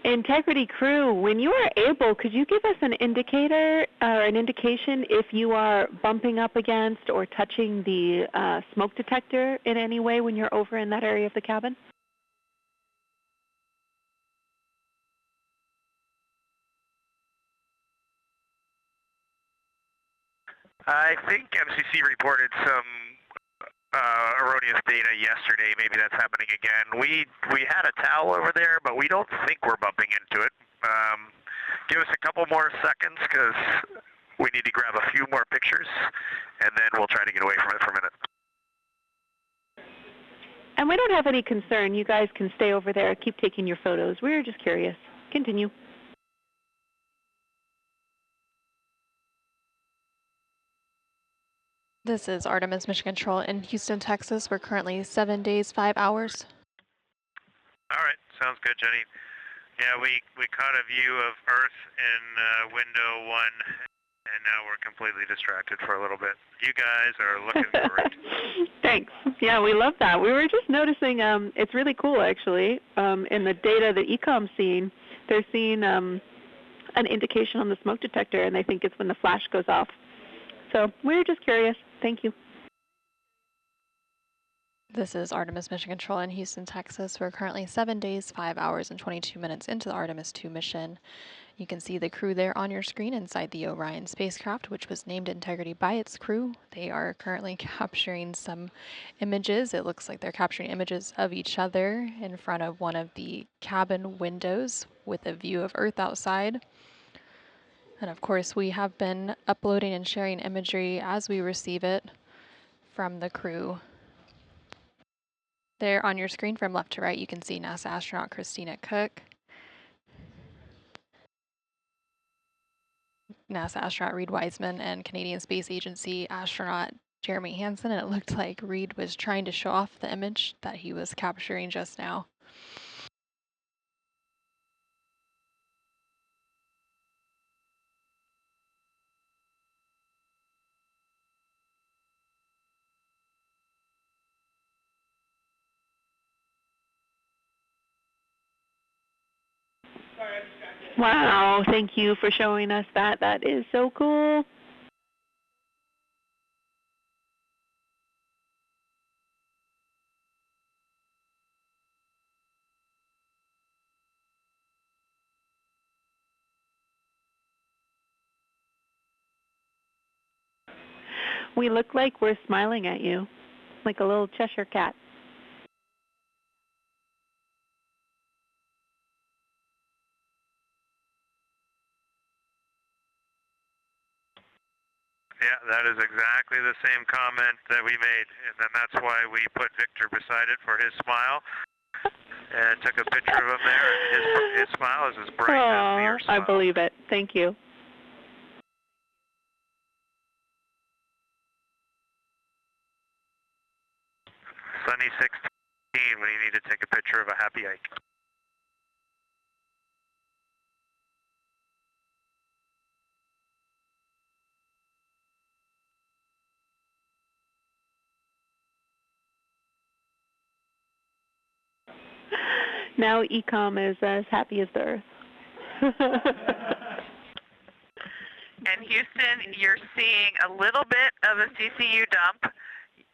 Integrity crew, when you are able, could you give us an indicator or an indication if you are bumping up against or touching the smoke detector in any way when you're over in that area of the cabin? I think MCC reported some erroneous data yesterday. Maybe that's happening again. We had a towel over there, but we don't think we're bumping into it. Give us a couple more seconds because we need to grab a few more pictures, and then we'll try to get away from it for a minute. And we don't have any concern. You guys can stay over there, keep taking your photos. We were just curious. Continue. This is Artemis Mission Control in Houston, Texas. We're currently 7 days, 5 hours. All right, sounds good, Jenny. Yeah, we caught a view of Earth in window 1, and now we're completely distracted for a little bit. You guys are looking great. Thanks. Yeah, we love that. We were just noticing, it's really cool actually, in the data that ECOM's seeing, they're seeing an indication on the smoke detector, and they think it's when the flash goes off. So we were just curious. Thank you. This is Artemis Mission Control in Houston, Texas. We're currently 7 days, 5 hours, and 22 minutes into the Artemis 2 mission. You can see the crew there on your screen inside the Orion spacecraft, which was named Integrity by its crew. They are currently capturing some images. It looks like they're capturing images of each other in front of one of the cabin windows with a view of Earth outside. And of course, we have been uploading and sharing imagery as we receive it from the crew. There on your screen from left to right, you can see NASA astronaut Christina Cook, NASA astronaut Reed Wiseman, and Canadian Space Agency astronaut Jeremy Hansen. And it looked like Reed was trying to show off the image that he was capturing just now. Wow, thank you for showing us that. That is so cool. We look like we're smiling at you, like a little Cheshire cat. Yeah, that is exactly the same comment that we made, and then that's why we put Victor beside it for his smile, and took a picture of him there, and his smile is as bright as your smile. I believe it. Thank you. Sunny 16 when you need to take a picture of a happy hike. Now ECOM is as happy as the Earth. And Houston, you're seeing a little bit of a CCU dump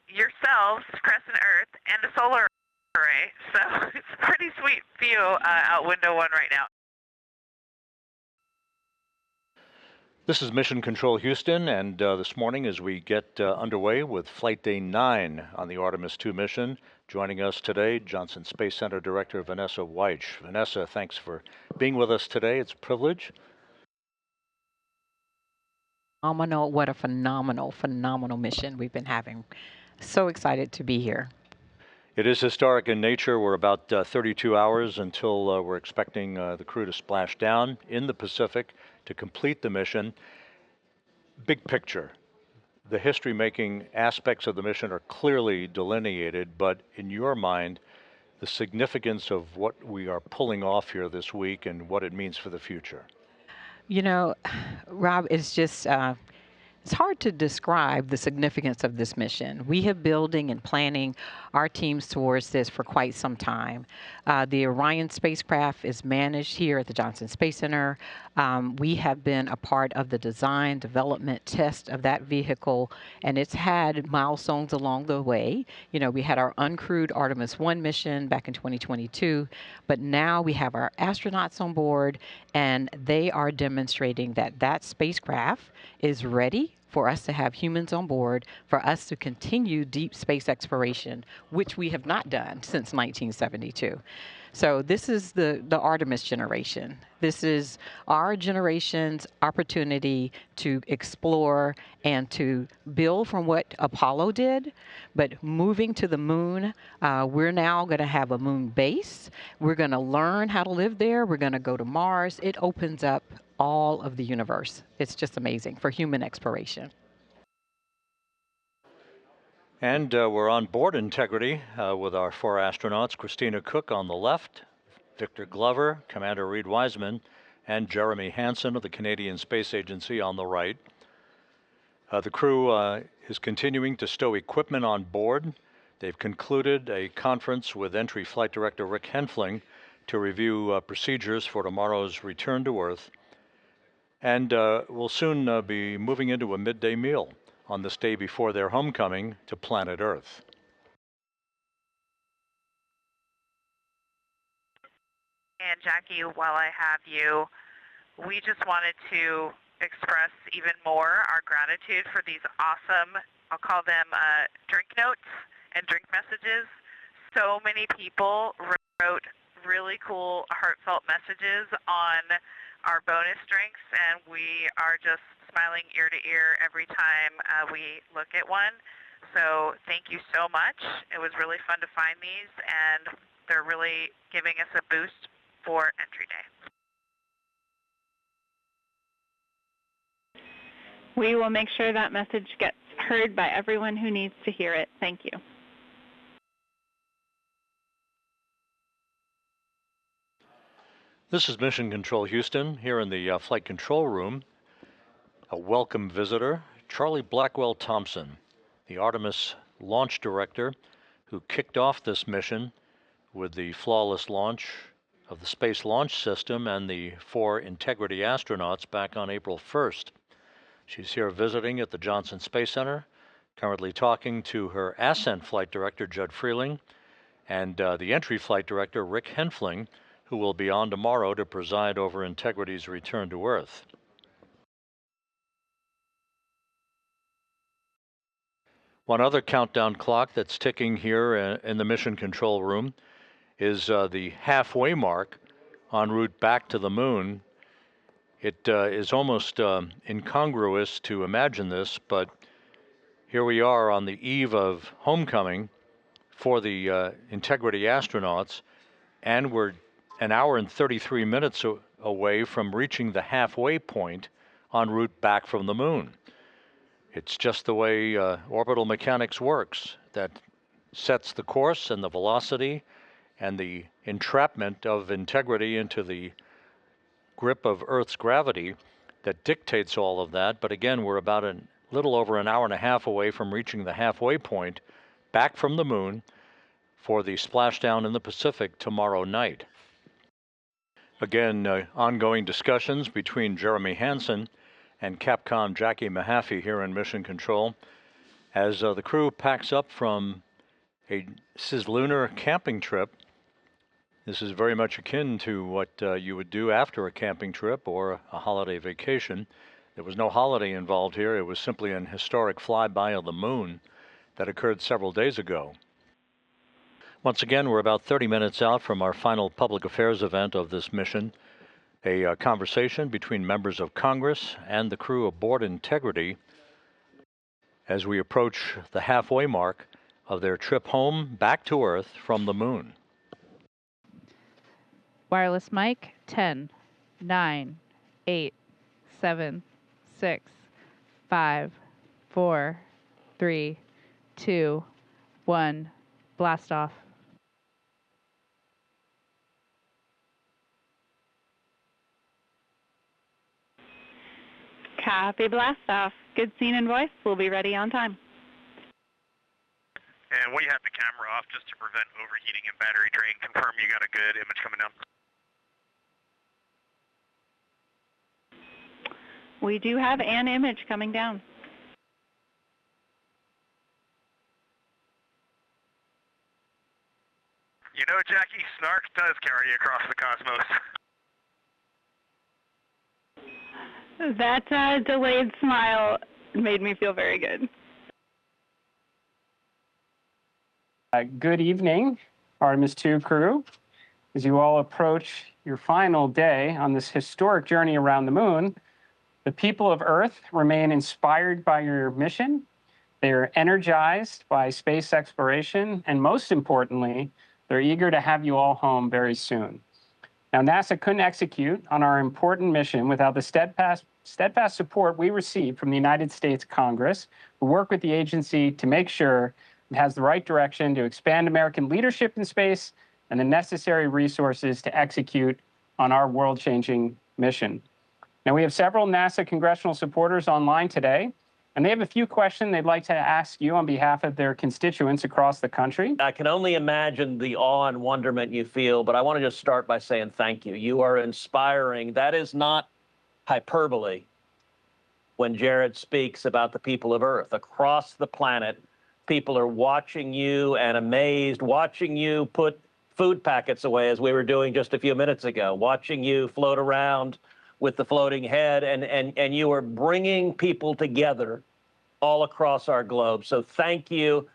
yourselves, Crescent Earth, and a solar array. So it's a pretty sweet view out window 1 right now. This is Mission Control Houston, and this morning as we get underway with Flight Day 9 on the Artemis 2 mission, joining us today, Johnson Space Center Director Vanessa Weich. Vanessa, thanks for being with us today. It's a privilege. What a phenomenal mission we've been having. So excited to be here. It is historic in nature. We're about 32 hours until we're expecting the crew to splash down in the Pacific to complete the mission. Big picture, the history-making aspects of the mission are clearly delineated, but in your mind, the significance of what we are pulling off here this week and what it means for the future. You know, Rob, it's just It's hard to describe the significance of this mission. We have building and planning our teams towards this for quite some time. The Orion spacecraft is managed here at the Johnson Space Center. We have been a part of the design, development, test of that vehicle, and it's had milestones along the way. You know, we had our uncrewed Artemis 1 mission back in 2022, but now we have our astronauts on board, and they are demonstrating that that spacecraft is ready for us to have humans on board, for us to continue deep space exploration, which we have not done since 1972. So this is the Artemis generation. This is our generation's opportunity to explore and to build from what Apollo did, but moving to the moon, we're now going to have a moon base. We're going to learn how to live there. We're going to go to Mars. It opens up all of the universe. It's just amazing for human exploration. And we're on board Integrity with our 4 astronauts, Christina Cook on the left, Victor Glover, Commander Reed Wiseman, and Jeremy Hansen of the Canadian Space Agency on the right. The crew is continuing to stow equipment on board. They've concluded a conference with Entry Flight Director Rick Henfling to review procedures for tomorrow's return to Earth. And we'll soon be moving into a midday meal on this day before their homecoming to planet Earth. And Jackie, while I have you, we just wanted to express even more our gratitude for these awesome, I'll call them drink notes and drink messages. So many people wrote really cool, heartfelt messages on our bonus drinks, and we are just smiling ear to ear every time we look at one. So thank you so much. It was really fun to find these, and they're really giving us a boost for Entry Day. We will make sure that message gets heard by everyone who needs to hear it. Thank you. This is Mission Control Houston here in the flight control room. A welcome visitor, Charlie Blackwell Thompson, the Artemis launch director who kicked off this mission with the flawless launch of the Space Launch System and the 4 Integrity astronauts back on April 1st. She's here visiting at the Johnson Space Center, currently talking to her Ascent Flight Director, Judd Freeling, and the Entry Flight Director, Rick Henfling, who will be on tomorrow to preside over Integrity's return to Earth. One other countdown clock that's ticking here in the mission control room is the halfway mark en route back to the moon. It is almost incongruous to imagine this, but here we are on the eve of homecoming for the Integrity astronauts, and we're an hour and 33 minutes away from reaching the halfway point en route back from the moon. It's just the way orbital mechanics works, that sets the course and the velocity and the entrapment of Integrity into the grip of Earth's gravity that dictates all of that. But again, we're about a little over an hour and a half away from reaching the halfway point back from the moon for the splashdown in the Pacific tomorrow night. Again, ongoing discussions between Jeremy Hansen and Capcom Jackie Mahaffey here in Mission Control as the crew packs up from a cislunar camping trip. This is very much akin to what you would do after a camping trip or a holiday vacation. There was no holiday involved here. It was simply an historic flyby of the moon that occurred several days ago. Once again, we're about 30 minutes out from our final public affairs event of this mission, a conversation between members of Congress and the crew aboard Integrity as we approach the halfway mark of their trip home back to Earth from the moon. Wireless mic, 10, 9, 8, 7, 6, 5, 4, 3, 2, 1, blast off. Copy blast off. Good scene and voice. We'll be ready on time. And we have the camera off just to prevent overheating and battery drain. Confirm you got a good image coming down. We do have an image coming down. You know, Jackie, snark does carry you across the cosmos. That delayed smile made me feel very good. Good evening, Artemis 2 crew. As you all approach your final day on this historic journey around the moon, the people of Earth remain inspired by your mission. They are energized by space exploration, and most importantly, they're eager to have you all home very soon. Now, NASA couldn't execute on our important mission without the steadfast support we receive from the United States Congress, who work with the agency to make sure it has the right direction to expand American leadership in space and the necessary resources to execute on our world-changing mission. Now, we have several NASA congressional supporters online today, and they have a few questions they'd like to ask you on behalf of their constituents across the country. I can only imagine the awe and wonderment you feel, but I want to just start by saying thank you. You are inspiring. That is not hyperbole when Jared speaks about the people of Earth. Across the planet, people are watching you and amazed, watching you put food packets away, as we were doing just a few minutes ago, watching you float around with the floating head, and you are bringing people together all across our globe. So thank you.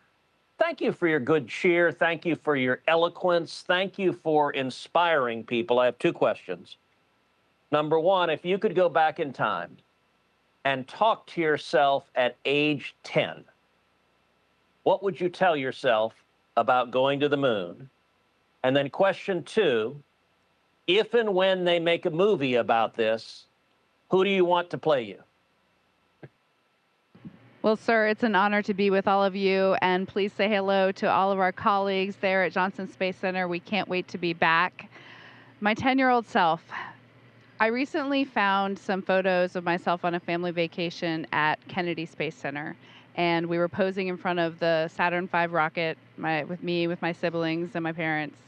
Thank you for your good cheer. Thank you for your eloquence. Thank you for inspiring people. I have two questions. Number one, if you could go back in time and talk to yourself at age 10, what would you tell yourself about going to the moon? And then question two, if and when they make a movie about this, who do you want to play you? Well, sir, it's an honor to be with all of you, and please say hello to all of our colleagues there at Johnson Space Center. We can't wait to be back. My 10-year-old self, I recently found some photos of myself on a family vacation at Kennedy Space Center, and we were posing in front of the Saturn V rocket with my siblings, and my parents.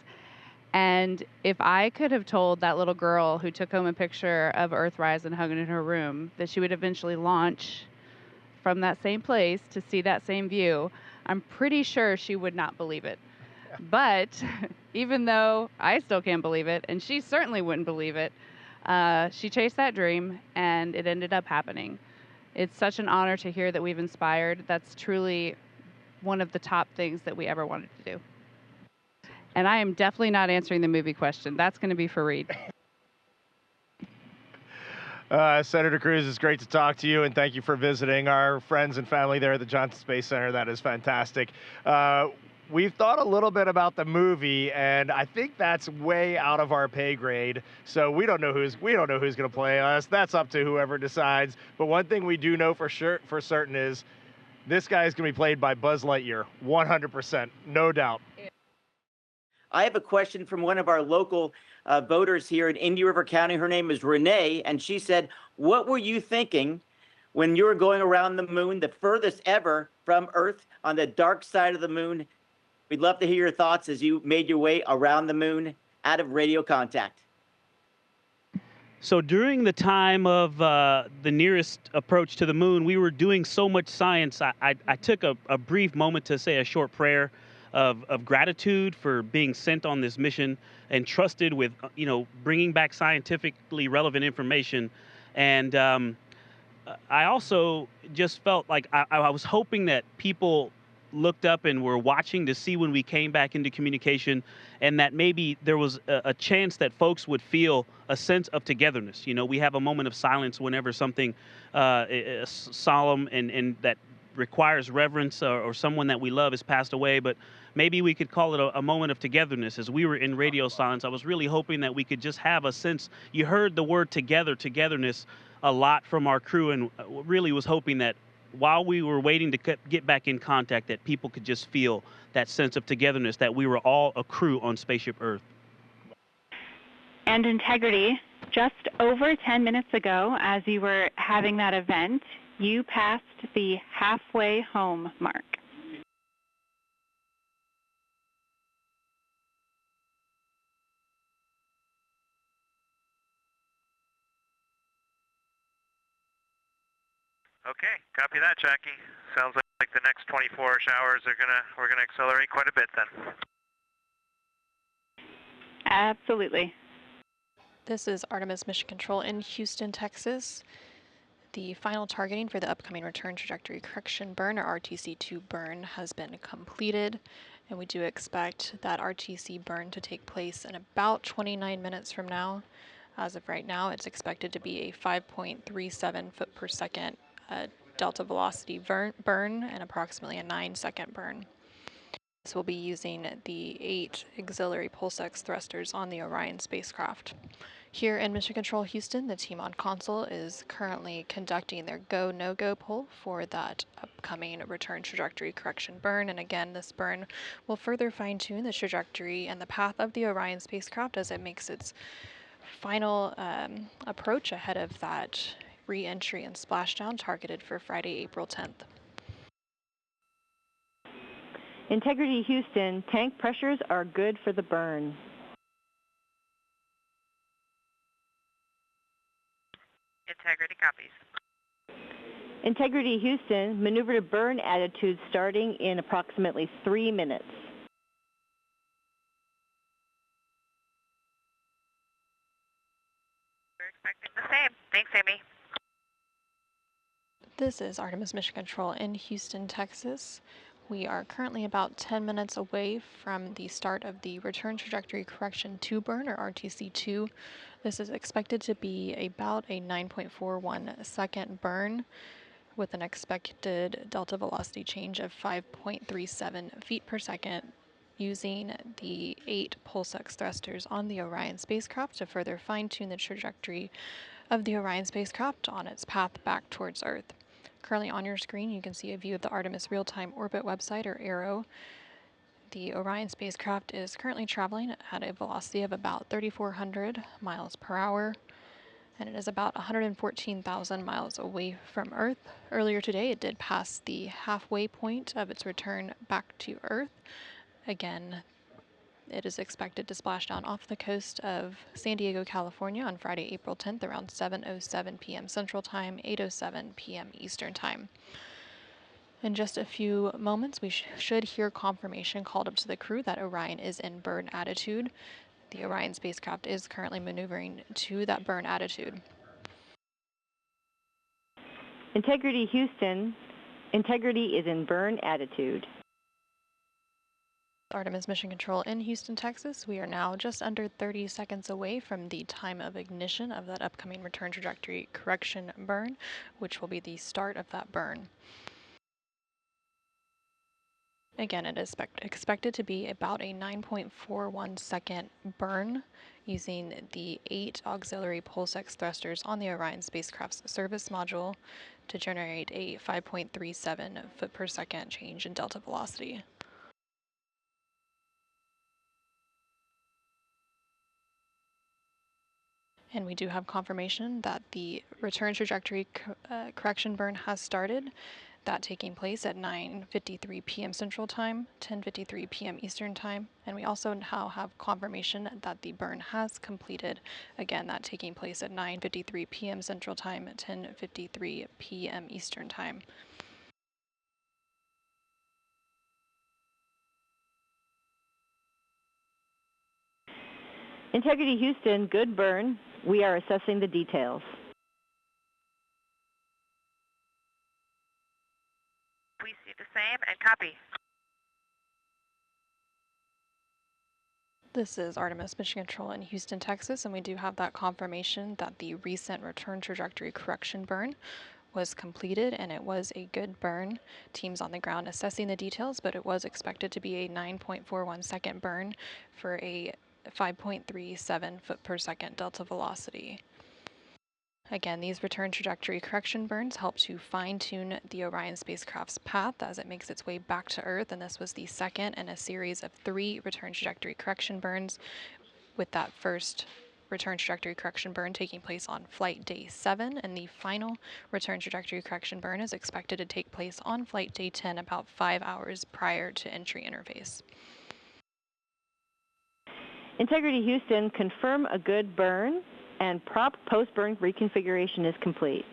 And if I could have told that little girl who took home a picture of Earthrise and hung it in her room that she would eventually launch from that same place to see that same view, I'm pretty sure she would not believe it. But even though I still can't believe it, and she certainly wouldn't believe it, she chased that dream, and it ended up happening. It's such an honor to hear that we've inspired. That's truly one of the top things that we ever wanted to do. And I am definitely not answering the movie question. That's going to be for Reed. Senator Cruz, it's great to talk to you, and thank you for visiting our friends and family there at the Johnson Space Center. That is fantastic. We've thought a little bit about the movie, and I think that's way out of our pay grade. So we don't know who's going to play us. That's up to whoever decides. But one thing we do know for certain is this guy is going to be played by Buzz Lightyear, 100%, no doubt. I have a question from one of our local voters here in Indian River County. Her name is Renee, and she said, what were you thinking when you were going around the moon, the furthest ever from Earth, on the dark side of the moon? We'd love to hear your thoughts as you made your way around the moon out of radio contact. So during the time of the nearest approach to the moon, we were doing so much science. I took a brief moment to say a short prayer of gratitude for being sent on this mission and trusted with, bringing back scientifically relevant information. And I also just felt like I was hoping that people looked up and were watching to see when we came back into communication, and that maybe there was a chance that folks would feel a sense of togetherness. We have a moment of silence whenever something solemn and that requires reverence or someone that we love has passed away, but maybe we could call it a moment of togetherness. As we were in radio silence, I was really hoping that we could just have a sense. You heard the word togetherness a lot from our crew, and really was hoping that while we were waiting to get back in contact, that people could just feel that sense of togetherness, that we were all a crew on Spaceship Earth. And integrity, just over 10 minutes ago, as you were having that event, You passed the halfway home mark. Okay, copy that, Jackie. Sounds like the next 24-ish hours we're gonna accelerate quite a bit then. Absolutely. This is Artemis Mission Control in Houston, Texas. The final targeting for the upcoming return trajectory correction burn, or RTC2 burn, has been completed, and we do expect that RTC burn to take place in about 29 minutes from now. As of right now, it's expected to be a 5.37 foot per second delta velocity burn and approximately a 9-second burn. This will be using the 8 auxiliary pulse-X thrusters on the Orion spacecraft. Here in Mission Control Houston, the team on console is currently conducting their go, no-go poll for that upcoming return trajectory correction burn. And again, this burn will further fine-tune the trajectory and the path of the Orion spacecraft as it makes its final approach ahead of that re-entry and splashdown targeted for Friday, April 10th. Integrity Houston, tank pressures are good for the burn. Integrity copies. Integrity Houston, maneuver to burn attitude starting in approximately 3 minutes. We're expecting the same. Thanks, Amy. This is Artemis Mission Control in Houston, Texas. We are currently about 10 minutes away from the start of the Return Trajectory Correction 2 burn, or RTC2. This is expected to be about a 9.41 second burn with an expected delta velocity change of 5.37 feet per second, using the 8 pulse-X thrusters on the Orion spacecraft to further fine-tune the trajectory of the Orion spacecraft on its path back towards Earth. Currently on your screen, you can see a view of the Artemis Real-Time Orbit website, or ARO. The Orion spacecraft is currently traveling at a velocity of about 3,400 miles per hour, and it is about 114,000 miles away from Earth. Earlier today, it did pass the halfway point of its return back to Earth. Again, it is expected to splash down off the coast of San Diego, California on Friday, April 10th around 7:07 p.m. Central Time, 8:07 p.m. Eastern Time. In just a few moments, we should hear confirmation called up to the crew that Orion is in burn attitude. The Orion spacecraft is currently maneuvering to that burn attitude. Integrity Houston, Integrity is in burn attitude. Artemis Mission Control in Houston, Texas. We are now just under 30 seconds away from the time of ignition of that upcoming return trajectory correction burn, which will be the start of that burn. Again, it is expected to be about a 9.41 second burn using the 8 auxiliary pulse-X thrusters on the Orion spacecraft's service module to generate a 5.37 foot per second change in delta velocity. And we do have confirmation that the return trajectory correction burn has started, that taking place at 9:53 p.m. Central Time, 10:53 p.m. Eastern Time. And we also now have confirmation that the burn has completed, again, that taking place at 9:53 p.m. Central Time, 10:53 p.m. Eastern Time. Integrity Houston, good burn. We are assessing the details. We see the same and copy. This is Artemis Mission Control in Houston, Texas, and we do have that confirmation that the recent return trajectory correction burn was completed, and it was a good burn. Teams on the ground assessing the details, but it was expected to be a 9.41 second burn for a 5.37 foot per second delta velocity. Again, these return trajectory correction burns help to fine-tune the Orion spacecraft's path as it makes its way back to Earth, and this was the second in a series of 3 return trajectory correction burns, with that first return trajectory correction burn taking place on flight day 7, and the final return trajectory correction burn is expected to take place on flight day 10, about 5 hours prior to entry interface. Integrity Houston, confirm a good burn, and prop post-burn reconfiguration is complete.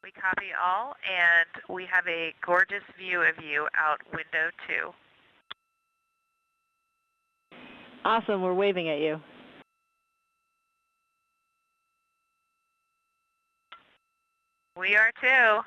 We copy all, and we have a gorgeous view of you out window 2. Awesome, we're waving at you. We are too.